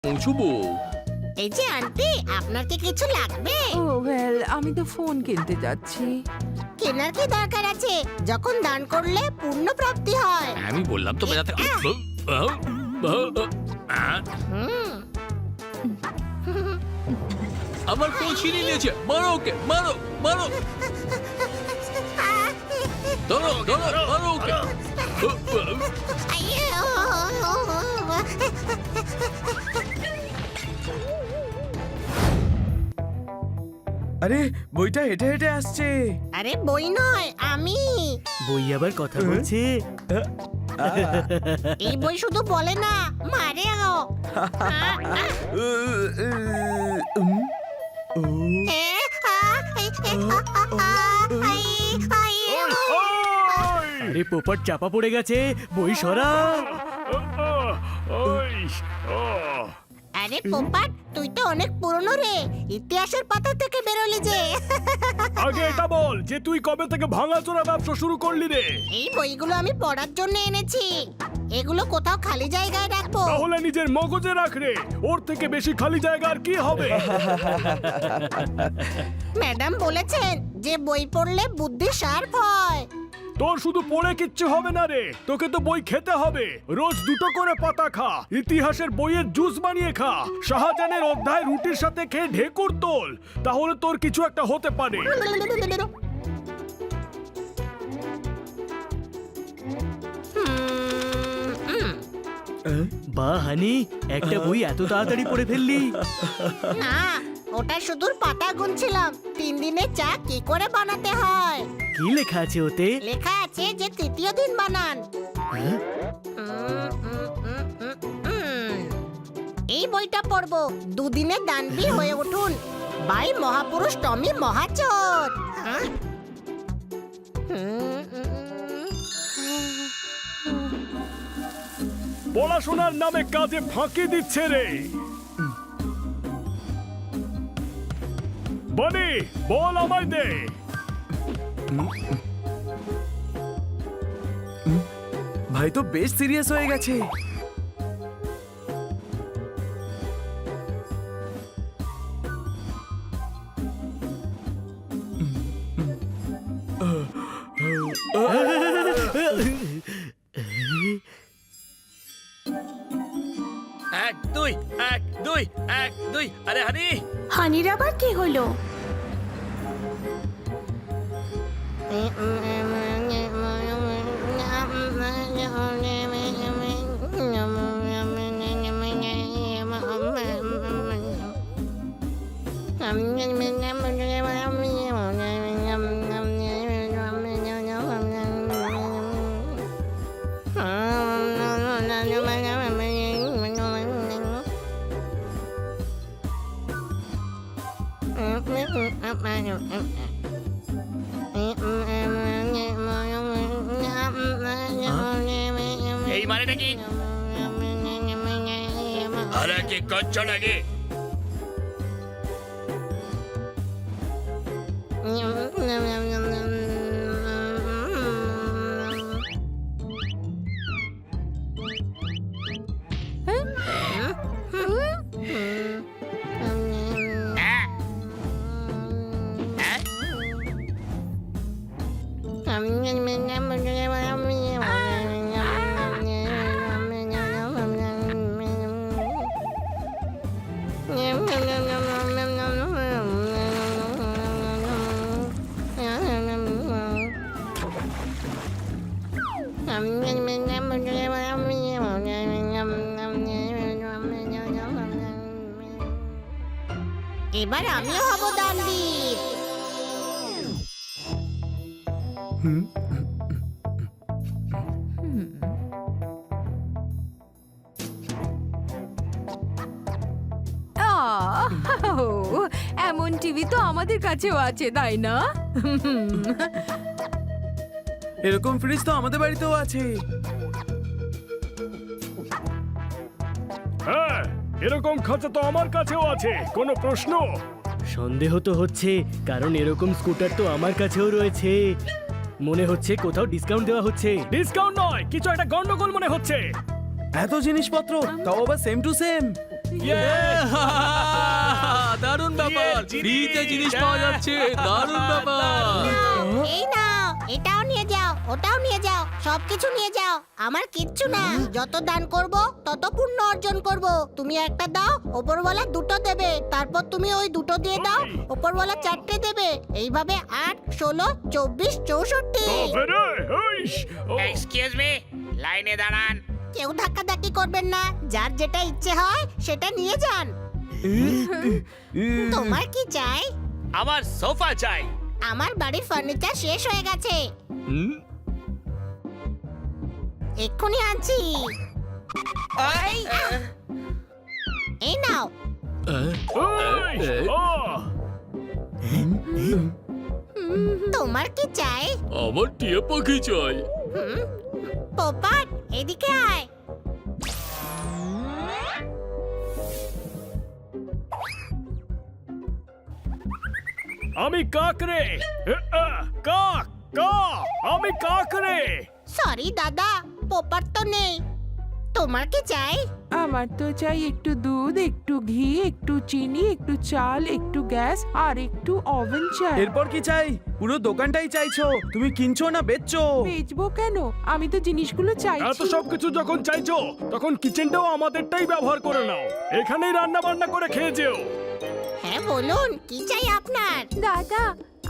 পৌঁছবো। এই যে আন্টি, আপনার কি কিছু লাগবে? ও ওয়েল, আমি তো ফোন কিনতে যাচ্ছি। কেনার কি দরকার আছে? যখন দান করলে পূর্ণ প্রাপ্তি হয়। আমি বললাম তো বেজাতে। হুম, আমার ফোন ছিনিয়ে নিয়েছে। মারো ওকে, মারো মারো, ধরো ধরো, মারো ওকে। আরে বইটা হেঁটে হেঁটে আসছে। আরে বই নয়, আমি। বই আবার কথা বলছে। এই বই শুধু বলে না, মারেও। আরে পোপট চাপা পড়ে গেছে, বই সরা। আরে পোপাট, তুই তো অনেক পুরনো রে, ইতিহাসের পাতা থেকে বেরোলি যে। আগে এটা বল যে তুই কবে থেকে ভাঙাচোরা ব্যবসা শুরু করলি রে? এই বইগুলো আমি পড়ার জন্য এনেছি। এগুলো কোথাও খালি জায়গায় রাখবো। তাহলে নিজের মগজে রাখ রে, ওর থেকে বেশি খালি জায়গা আর কি হবে? ম্যাডাম বলেছেন যে বই পড়লে বুদ্ধি শার্প হয়। তোর শুধু পড়ে কিচ্ছু হবে না রে, তোকে তো বই খেতে হবে। রোজ দুটো করে পাতা খা, ইতিহাসের বইয়ের জুস বানিয়ে খা, শাহজাহানের অধ্যায় রুটির সাথে খেয়ে ঢেকুর তোল, তাহলে তোর কিছু একটা হতে পারে। বাহ হানি, একটা বই এত তাড়াতাড়ি পড়ে ফেললি। না, ওটা শুধু পাতা গুনছিলাম 3 দিনে চা কি করে বানাতে হয়। কি লেখা আছে ওতে? লেখা আছে যে তৃতীয় দিন বানান। এই বইটা পড়বো, দুদিনে দানবী হয়ে উঠুন, বাই মহাপুরুষ টমি মহাচোর। পড়াশোনার নামে কাজে ফাঁকি দিচ্ছে রে। বনি, বল আমায় দে। ভাই তো বেশ সিরিয়াস হয়ে গেছে। এক দুই, এক দুই, এক দুই। আরে হানি, হানির আবার কি হলো? এই মানেটা কি? আরে কি করছো নাকি? এবার আমিও হব দানবীর। এমন টিভি তো আমাদের কাছেও আছে, তাই না? এরকম ফ্রিজ তো আমাদের বাড়িতেও আছে। হ্যাঁ, এরকম খাঁচা তো আমার কাছেও আছে, কোনো প্রশ্ন? সন্দেহ তো হচ্ছে, কারণ এরকম স্কুটার তো আমার কাছেও রয়েছে। মনে হচ্ছে কোথাও ডিসকাউন্ট দেওয়া হচ্ছে। ডিসকাউন্ট নয়, কিছু একটা গন্ডগোল মনে হচ্ছে। এত জিনিসপত্র, তাও আবার সেম টু সেম। দারুণ ব্যাপার, ফ্রিতে জিনিস পাওয়া যাচ্ছে, দারুণ ব্যাপার। এই নাও, এটাও নিয়ে যাও, ওটাও নিয়ে যাও, সবকিছু নিয়ে যাও। আমার কিচ্ছু না, যত দান করব তত পুণ্য অর্জন করব। তুমি একটা দাও, ওপরওয়ালা দুটো দেবে। তারপর তুমি ওই দুটো দিয়ে দাও, ওপরওয়ালা চারটে দেবে। এইভাবে 8, 16, 24, 64। তবে রে, এইস, ও, এক্সকিউজ মি, লাইনে দাঁড়ান। কেউ ধাক্কাধাক্কি করবেন না, যার যেটা ইচ্ছে হয় সেটা নিয়ে যান। তোমার কি চাই? আমার সোফা চাই। আমার বাড়ির ফার্নিচার শেষ হয়ে গেছে, হুম? এক্ষুনি আনছি। এই নাও। এইস, ও, তোমার কি চাই? আমার টিয়া পাখি চাই। পোপট, এদিকে আয়। আমি কাক রে, কাক, কাক, আমি কাক রে। সরি দাদা, পোপট তো নেই। তোমার কি চাই? আমার তো চাই একটু দুধ, একটু ঘি, একটু চিনি, একটু চাল, একটু গ্যাস আর একটু ওভেন চাই। এরপর কি চাই? পুরো দোকানটাই চাইছো, তুমি কিনছো না বেচছো? বেচবো কেন? আমি তো জিনিসগুলো এত চাইছি। সবকিছু যখন চাইছো তখন কিচেনটাও আমাদেরটাই ব্যবহার করে নাও। এখানেই রান্না বান্না করে খেয়ে যেও। হ্যাঁ বলুন, কি চাই আপনার? দাদা,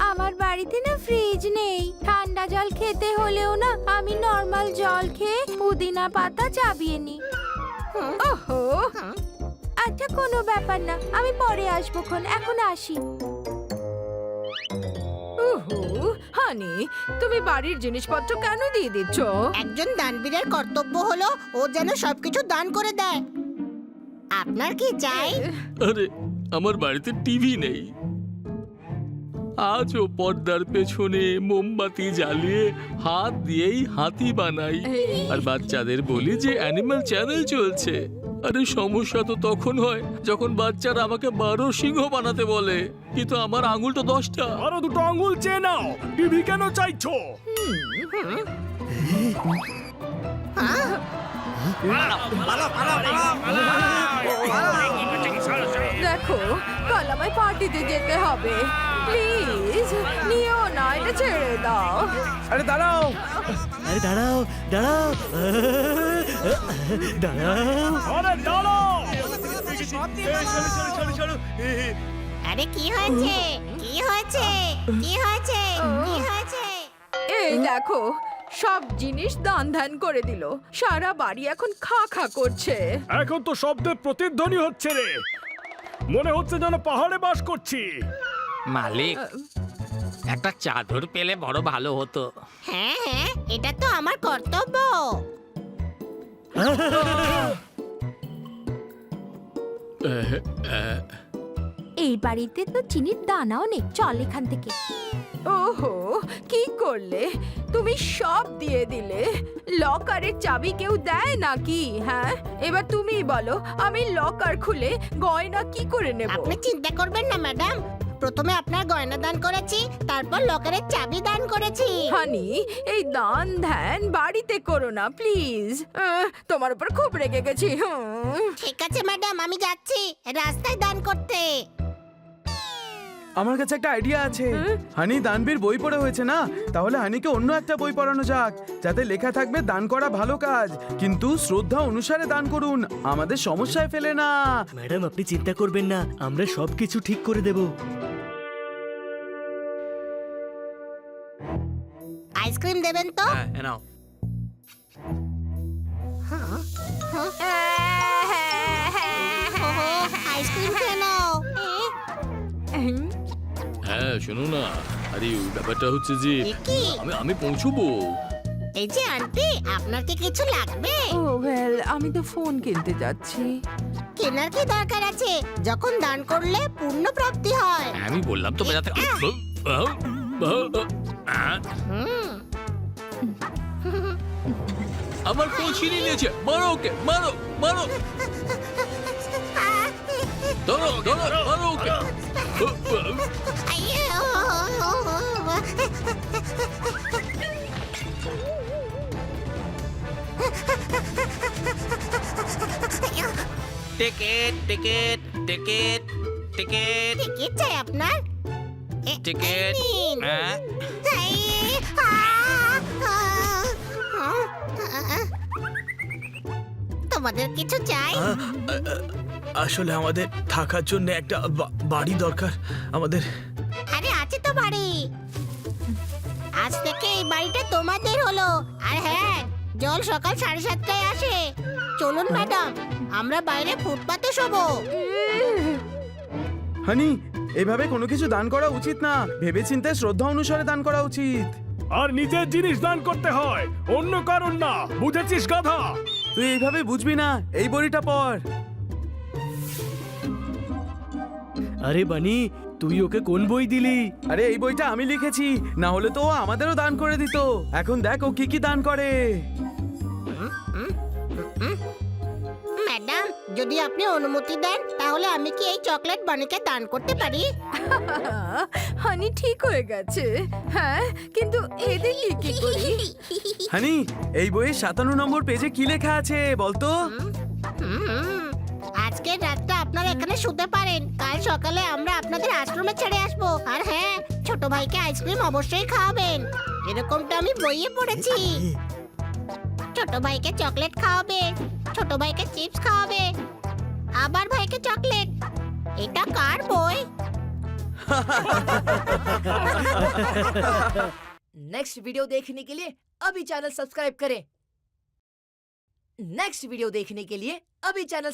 আমার বাড়িতে না ফ্রিজ নেই। ঠান্ডা জল খেতে হলেও না আমি নর্মাল জল খেয়ে পুদিনা পাতা চাবিয়ে নি। ওহো, আচ্ছা কোনো ব্যাপার না, আমি পরে আসবো খন, এখন আসি। ওহো, হানি, তুমি বাড়ির জিনিসপত্র কেন দিয়ে দিচ্ছ? একজন দানবীরের কর্তব্য হলো ও যেন সবকিছু দান করে দেয়। আপনার কি চাই? আরে, আমার বাড়িতে টিভি নেই। আজও পর্দার পেছনে মোমবাতি জ্বালিয়ে হাত দিয়েই হাতি বানাই, আর বাচ্চাদের বলি যে অ্যানিমাল চ্যানেল চলছে। আরে সমস্যা তো তখন হয় যখন বাচ্চারা আমাকে 12 সিংহ বানাতে বলে, কিন্তু আমার আঙুল তো 10টা। আরো দুটো আঙ্গুল চেয়ে নাও। টিভি কেন চাইছো? দেখো, কাল আমায় পার্টিতে যেতে হবে। প্লিজ নিও না, এটা ছেড়ে দাও। আরে দাঁড়াও, আরে দাঁড়াও দাঁড়াও দাঁড়াও। আরে দাঁড়াও। আরে কি হয়েছে? কি হয়েছে? কি হয়েছে? কি হয়েছে? এই দেখো, সব জিনিস দান ধ্যান করে দিল। সারা বাড়ি এখন খা খা করছে। এখন তো শব্দের প্রতিধ্বনি হচ্ছে রে, মনে হচ্ছে যেন পাহাড়ে বাস করছি। মালিক, একটা চাদর পেলে বড় ভালো হতো। হ্যাঁ হ্যাঁ, এটা তো আমার কর্তব্য। এই বাড়িতে তো চিনির দানাও নেই, চল এখান থেকে। ওহো, কি করলে? তুমি সব দিয়ে দিলে। লকারের চাবি কেউ দেয় নাকি? হ্যাঁ, এবার তুমিই বলো, আমি লকার খুলে গয়না কি করে নেব? আপনি চিন্তা করবেন না ম্যাডাম, প্রথমে আপনার গয়না দান করেছি, তারপর লকারের চাবি দান করেছি। হানি, এই দান ধ্যান বাড়িতে করো না প্লিজ। তোমার উপর খুব রেগে গেছি। ঠিক আছে ম্যাডাম, আমি যাচ্ছি রাস্তায় দান করতে। আমার কাছে একটা আইডিয়া আছে। হানি দানবীর বই পড়ে হয়েছে না, তাহলে হানিকে অন্য একটা বই পড়ানো যাক, যাতে লেখা থাকবে দান করা ভালো কাজ, কিন্তু শ্রদ্ধা অনুসারে দান করুন, আমাদের সমস্যায় ফেলে না। ম্যাডাম আপনি চিন্তা করবেন না, আমরা সবকিছু ঠিক করে দেব। আইসক্রিম দেবেন তো? হ্যাঁ, নাও। ওহো, আইসক্রিম খেয়ে নাও। হ্যাঁ শোনো না, আরে ওই ব্যাপারটা হচ্ছে যে এ কি? আমি পৌঁছবো। এই যে আন্টি, আপনার কি কিছু লাগবে? ও ওয়েল, আমি তো ফোন কিনতে যাচ্ছি। কেনার কি দরকার আছে? যখন দান করলে পুণ্য প্রাপ্তি হয়। আমি বললাম তো বাজাতে। হুম, আমার ফোন ছিনিয়ে নিয়েছে, মারো ওকে, মারো মারো, ধরো ধরো, মারো ওকে। আইয়ো। Ticket ticket ticket ticket ticket চাই আপনার টিকিট নিন। হ্যাঁ এই, তোমাদের কিছু চাই? আসলে আমাদের থাকার জন্য একটা বাড়ি দরকার আমাদের। আরে আছে তো বাড়ি। আজ থেকে এই বাড়িটা তোমাদের হলো। আর হ্যাঁ, জল সকাল 7:30টায় আসে। চলুন ম্যাডাম, আমরা বাইরে ফুটপাতে শোবো। হানি, এভাবে কোনো কিছু দান করা উচিত না। ভেবেচিন্তে শ্রদ্ধা অনুসারে দান করা উচিত। আর নিজের জিনিস দান করতে হয়, অন্য কারণ না। বুঝেছিস গাধা? তুই এইভাবে বুঝবি না, এই বড়িটা পর। আরে বানি, তুই ওকে কোন বই দিলি? আরে এই বইটা আমি লিখেছি, না হলে তো ও আমাদেরও দান করে দিত। এখন দেখ ও কি কি দান করে। ম্যাডাম, যদি আপনি অনুমতি দেন তাহলে আমি কি এই চকলেট বানিকে দান করতে পারি? হানি ঠিক হয়ে গেছে। হ্যাঁ, কিন্তু এদিকে কি করি? হানি, এই বইয়ের 57 নম্বর পেজে কি লেখা আছে বলতো? হুম, আজকের রাতটা আপনারা এখানে শুতে পারেন। কাল সকালে আমরা আপনাদের আশ্রমে ছেড়ে আসবো। আর হ্যাঁ, ছোট ভাইকে আইসক্রিম অবশ্যই খাওয়াবেন, এরকমটা আমি বইয়ে পড়েছি। ছোট ভাইকে চকলেট খাওয়াবে, ছোট ভাইকে চিপস খাওয়াবে, আবার ভাইকে চকলেট। এটা কার বই? नेक्स्ट वीडियो देखने के लिए अभी चैनल सब्सक्राइब करें। नेक्स्ट वीडियो देखने के लिए अभी चैनल